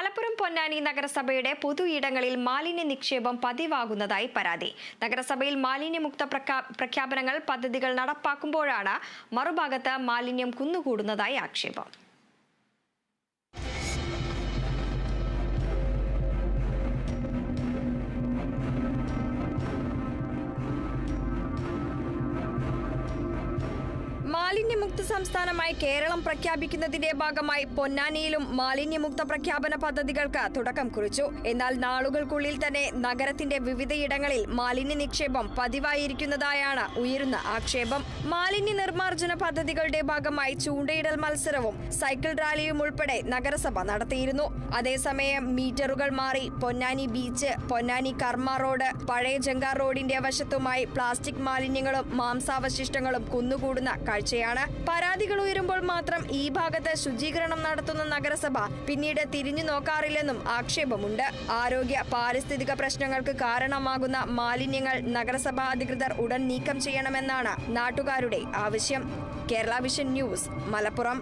മലപ്പുറം പൊന്നാനി നഗരസഭയുടെ പൊതു ഇടങ്ങളിൽ മാലിന്യ നിക്ഷേപം പതിവാകുന്നതായി പരാതി. നഗരസഭയിൽ മാലിന്യമുക്ത പ്രഖ്യാപനങ്ങൾ പദ്ധതികൾ നടപ്പാക്കുമ്പോഴാണ് മറുഭാഗത്ത് മാലിന്യം കുന്നുകൂടുന്നതായി ആക്ഷേപം. മാലിന്യമുക്ത സംസ്ഥാനമായി കേരളം പ്രഖ്യാപിക്കുന്നതിന്റെ ഭാഗമായി പൊന്നാനിയിലും മാലിന്യമുക്ത പ്രഖ്യാപന പദ്ധതികൾക്ക് തുടക്കം കുറിച്ചു. എന്നാൽ നാളുകൾക്കുള്ളിൽ തന്നെ നഗരത്തിന്റെ വിവിധയിടങ്ങളിൽ മാലിന്യ നിക്ഷേപം പതിവായിരിക്കുന്നതായാണ് ഉയരുന്ന ആക്ഷേപം. മാലിന്യ നിർമ്മാർജ്ജന പദ്ധതികളുടെ ഭാഗമായി ചൂണ്ടയിടൽ മത്സരവും സൈക്കിൾ റാലിയും ഉൾപ്പെടെ നഗരസഭ നടത്തിയിരുന്നു. അതേസമയം മീറ്ററുകൾ മാറി പൊന്നാനി ബീച്ച്, പൊന്നാനി കർമ്മ റോഡ്, പഴയ ജങ്കാർ റോഡിന്റെ വശത്തുമായി പ്ലാസ്റ്റിക് മാലിന്യങ്ങളും മാംസാവശിഷ്ടങ്ങളും കുന്നുകൂടുന്ന കാഴ്ചയാണ്. പരാതികൾ ഉയരുമ്പോൾ മാത്രം ഈ ഭാഗത്ത് ശുചീകരണം നടത്തുന്ന നഗരസഭ പിന്നീട് തിരിഞ്ഞു നോക്കാറില്ലെന്നും ആക്ഷേപമുണ്ട്. ആരോഗ്യ പാരിസ്ഥിതിക പ്രശ്നങ്ങൾക്ക് കാരണമാകുന്ന മാലിന്യങ്ങൾ നഗരസഭാ അധികൃതർ ഉടൻ നീക്കം ചെയ്യണമെന്നാണ് നാട്ടുകാരുടെ ആവശ്യം. Kerala vision news, Malappuram.